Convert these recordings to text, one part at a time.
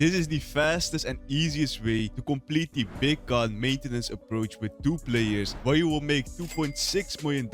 This is the fastest and easiest way to complete the big gun maintenance approach with 2 players, where you will make $2.6 million,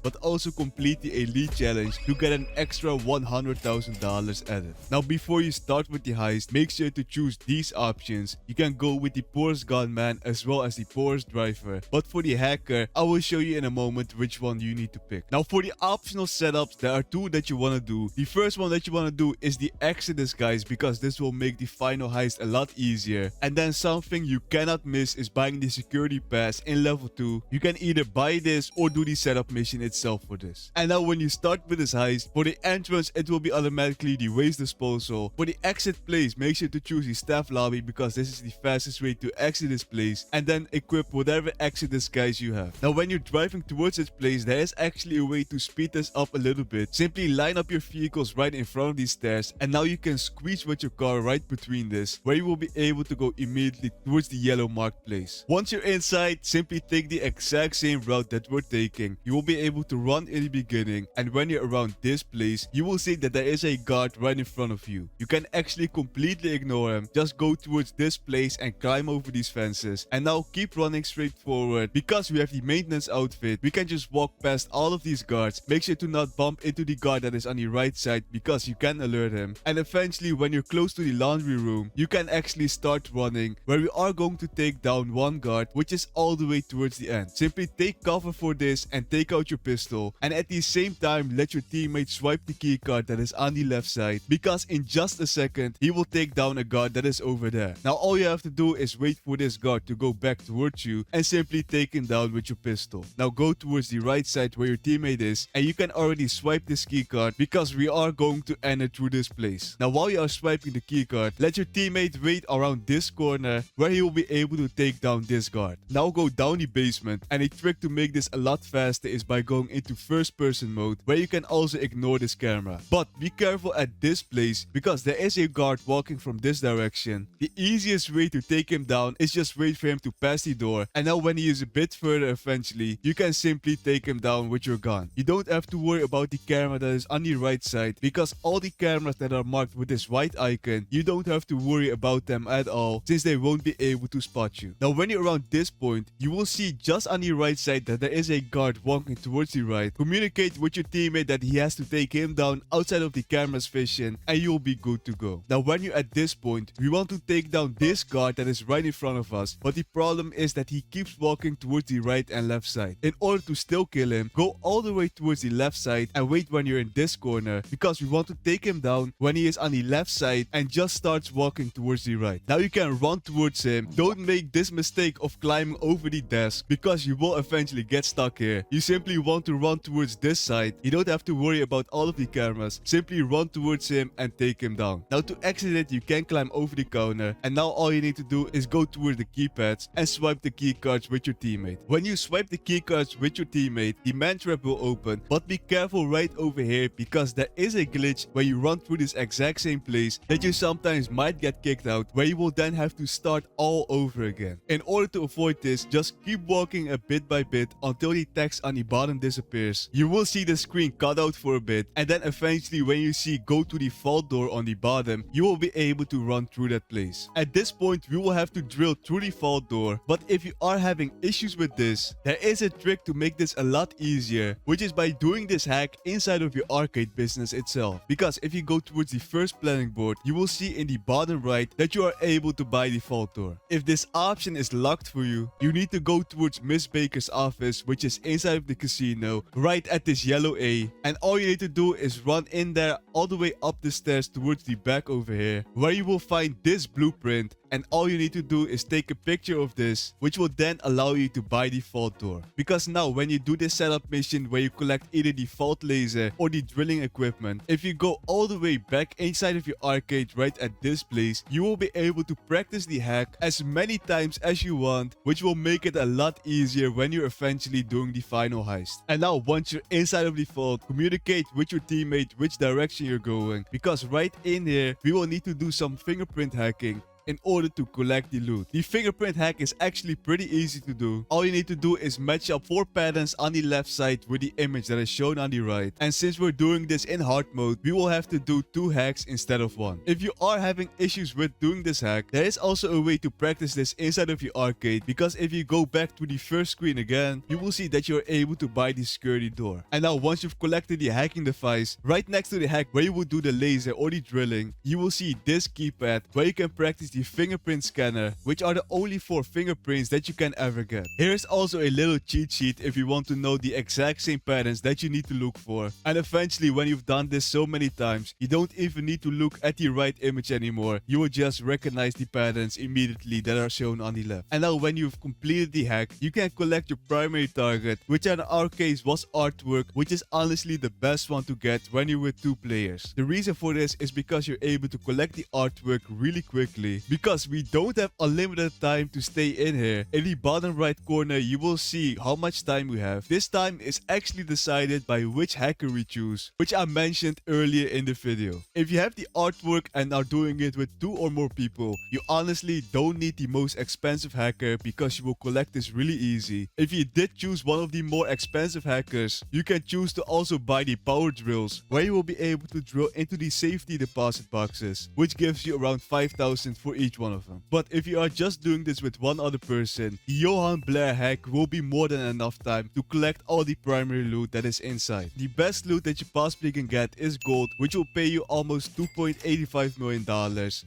but also complete the elite challenge to get an extra $100,000 added. Now before you start with the heist, make sure to choose these options. You can go with the poorest gunman as well as the poorest driver, but for the hacker, I will show you in a moment which one you need to pick. Now for the optional setups, there are 2 that you want to do. The first one that you want to do is the Exodus, guys, because this will make the final heist a lot easier. And then something you cannot miss is buying the security pass in level 2. You can either buy this or do the setup mission itself for this. And now when you start with this heist, for the entrance it will be automatically the waste disposal. For the exit place, make sure to choose the staff lobby because this is the fastest way to exit this place, and then equip whatever exit disguise you have. Now when you're driving towards this place, there is actually a way to speed this up a little bit. Simply line up your vehicles right in front of these stairs, and now you can squeeze with your car right between this, where you will be able to go immediately towards the yellow marked place. Once you're inside, simply take the exact same route that we're taking. You will be able to run in the beginning, and when you're around this place, you will see that there is a guard right in front of you. You can actually completely ignore him. Just go towards this place and climb over these fences, and now keep running straight forward. Because we have the maintenance outfit, we can just walk past all of these guards. Make sure to not bump into the guard that is on the right side because you can alert him. And eventually when you're close to the laundry room, you can actually start running, where we are going to take down one guard, which is all the way towards the end. Simply take cover for this and take out your pistol, and at the same time let your teammate swipe the key card that is on the left side, because in just a second he will take down a guard that is over there. Now all you have to do is wait for this guard to go back towards you and simply take him down with your pistol. Now go towards the right side where your teammate is, and you can already swipe this key card because we are going to enter through this place. Now while you are swiping the key card, let your teammate wait around this corner where he will be able to take down this guard. Now go down the basement, and a trick to make this a lot faster is by going into first person mode, where you can also ignore this camera. But be careful at this place because there is a guard walking from this direction. The easiest way to take him down is just wait for him to pass the door, and now when he is a bit further eventually, you can simply take him down with your gun. You don't have to worry about the camera that is on the right side because all the cameras that are marked with this white icon, you don't have to worry about them at all since they won't be able to spot you. Now when you're around this point, you will see just on the right side that there is a guard walking towards the right. Communicate with your teammate that he has to take him down outside of the camera's vision, and you'll be good to go. Now when you're at this point, we want to take down this guard that is right in front of us, but the problem is that he keeps walking towards the right and left side. In order to still kill him, go all the way towards the left side and wait when you're in this corner, because we want to take him down when he is on the left side and just starts walking towards the right. Now you can run towards him. Don't make this mistake of climbing over the desk because you will eventually get stuck here. You simply want to run towards this side. You don't have to worry about all of the cameras. Simply run towards him and take him down. Now to exit it, you can climb over the counter, and now all you need to do is go towards the keypads and swipe the key cards with your teammate. When you swipe the key cards with your teammate, the man trap will open, but be careful right over here because there is a glitch when you run through this exact same place that you sometimes might get kicked out, where you will then have to start all over again. In order to avoid this, just keep walking a bit by bit until the text on the bottom disappears. You will see the screen cut out for a bit, and then eventually when you see go to the vault door on the bottom, you will be able to run through that place. At this point, we will have to drill through the vault door, but if you are having issues with this, there is a trick to make this a lot easier, which is by doing this hack inside of your arcade business itself. Because if you go towards the first planning board, you will see in the bottom right that you are able to buy the vault door. If this option is locked for you, you need to go towards Miss Baker's office, which is inside of the casino, right at this yellow A, and all you need to do is run in there all the way up the stairs towards the back over here, where you will find this blueprint, and all you need to do is take a picture of this, which will then allow you to buy the vault door. Because now when you do this setup mission where you collect either the vault laser or the drilling equipment, if you go all the way back inside of your arcade right at this place, you will be able to practice the hack as many times as you want, which will make it a lot easier when you're eventually doing the final heist. And now once you're inside of the vault, communicate with your teammate which direction you're going, because right in here we will need to do some fingerprint hacking in order to collect the loot. The fingerprint hack is actually pretty easy to do. All you need to do is match up 4 patterns on the left side with the image that is shown on the right. And since we're doing this in hard mode, we will have to do 2 hacks instead of 1. If you are having issues with doing this hack, there is also a way to practice this inside of your arcade, because if you go back to the first screen again, you will see that you're able to buy the security door. And now once you've collected the hacking device, right next to the hack where you would do the laser or the drilling, you will see this keypad where you can practice the fingerprint scanner, which are the only 4 fingerprints that you can ever get. Here is also a little cheat sheet if you want to know the exact same patterns that you need to look for. And eventually, when you've done this so many times, you don't even need to look at the right image anymore. You will just recognize the patterns immediately that are shown on the left. And now when you've completed the hack, you can collect your primary target, which in our case was artwork, which is honestly the best one to get when you're with 2 players. The reason for this is because you're able to collect the artwork really quickly, because we don't have unlimited time to stay in here. In the bottom right corner, you will see how much time we have. This time is actually decided by which hacker we choose, which I mentioned earlier in the video. If you have the artwork and are doing it with 2 or more people, you honestly don't need the most expensive hacker, because you will collect this really easy. If you did choose one of the more expensive hackers, you can choose to also buy the power drills, where you will be able to drill into the safety deposit boxes, which gives you around 5,000 for each one of them. But if you are just doing this with one other person, the Johan Blair hack will be more than enough time to collect all the primary loot that is inside. The best loot that you possibly can get is gold, which will pay you almost $2.85 million.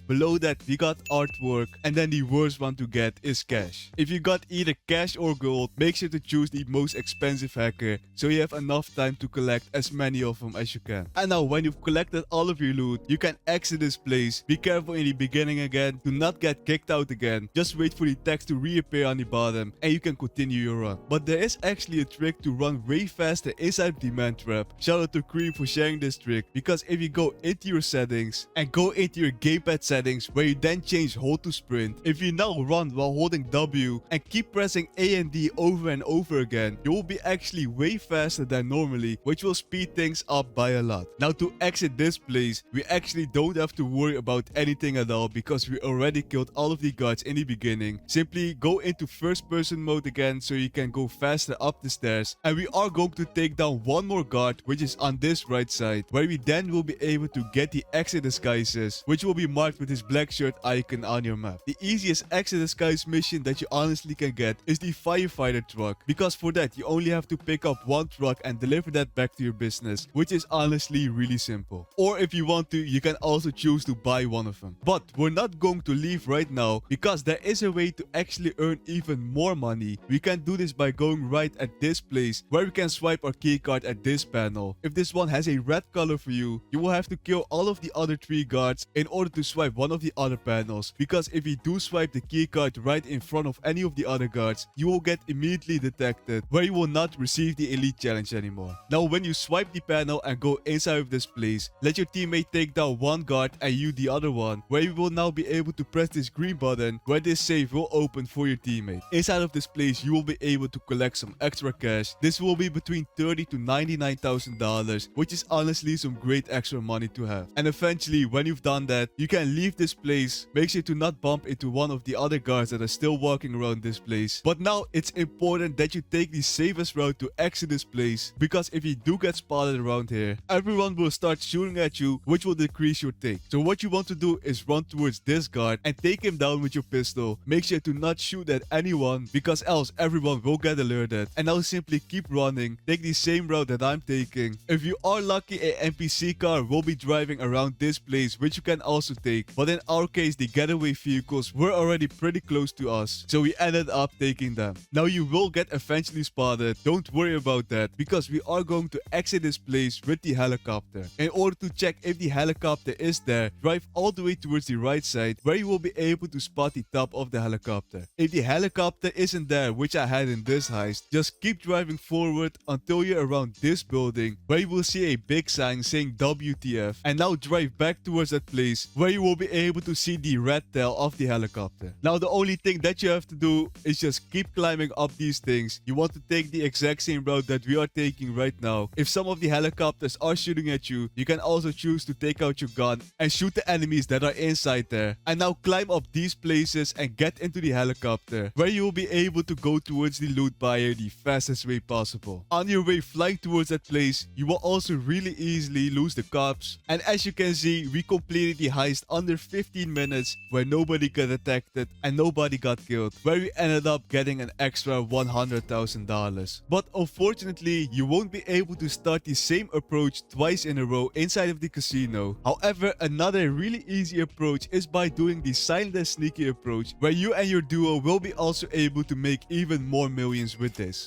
Below that, we got artwork, and then the worst one to get is cash. If you got either cash or gold, make sure to choose the most expensive hacker, so you have enough time to collect as many of them as you can. And now when you've collected all of your loot, you can exit this place. Be careful in the beginning again, do not get kicked out again. Just wait for the text to reappear on the bottom and you can continue your run. But there is actually a trick to run way faster inside the man trap. Shout out to Cream for sharing this trick, because if you go into your settings and go into your gamepad settings where you then change hold to sprint, if you now run while holding W and keep pressing A and D over and over again, you will be actually way faster than normally, which will speed things up by a lot. Now to exit this place, we actually don't have to worry about anything at all, because we already killed all of the guards in the beginning. Simply go into first person mode again so you can go faster up the stairs, and we are going to take down one more guard, which is on this right side, where we then will be able to get the exit disguises, which will be marked with this black shirt icon on your map. The easiest exit disguise mission that you honestly can get is the firefighter truck, because for that you only have to pick up one truck and deliver that back to your business, which is honestly really simple. Or if you want to, you can also choose to buy one of them. But we're not going to leave right now, because there is a way to actually earn even more money. We can do this by going right at this place, where we can swipe our keycard at this panel. If this one has a red color for you, you will have to kill all of the other 3 guards in order to swipe one of the other panels, because if you do swipe the keycard right in front of any of the other guards, you will get immediately detected, where you will not receive the elite challenge anymore. Now when you swipe the panel and go inside of this place, let your teammate take down one guard and you the other one, where you will now be able to press this green button, where this safe will open for your teammate. Inside of this place, you will be able to collect some extra cash. This will be between $30,000 to $99,000, which is honestly some great extra money to have. And eventually, when you've done that, you can leave this place. Make sure to not bump into one of the other guards that are still walking around this place. But now it's important that you take the safest route to exit this place, because if you do get spotted around here, everyone will start shooting at you, which will decrease your take. So what you want to do is run towards this guard and take him down with your pistol. Make sure to not shoot at anyone, because else everyone will get alerted. And now simply keep running. Take the same route that I'm taking. If you are lucky, a NPC car will be driving around this place, which you can also take. But in our case, the getaway vehicles were already pretty close to us, so we ended up taking them. Now you will get eventually spotted. Don't worry about that, because we are going to exit this place with the helicopter. In order to check if the helicopter is there, drive all the way towards the right side, where you will be able to spot the top of the helicopter. If the helicopter isn't there, which I had in this heist, just keep driving forward until you're around this building, where you will see a big sign saying WTF, and now drive back towards that place, where you will be able to see the red tail of the helicopter. Now the only thing that you have to do is just keep climbing up these things. You want to take the exact same route that we are taking right now. If some of the helicopters are shooting at you, you can also choose to take out your gun and shoot the enemies that are inside there. And now climb up these places and get into the helicopter, where you will be able to go towards the loot buyer the fastest way possible. On your way flying towards that place, you will also really easily lose the cops. And as you can see, we completed the heist under 15 minutes, where nobody got detected and nobody got killed, where we ended up getting an extra $100,000. But unfortunately, you won't be able to start the same approach twice in a row inside of the casino. However, another really easy approach is by doing the silent and sneaky approach, where you and your duo will be also able to make even more millions with this.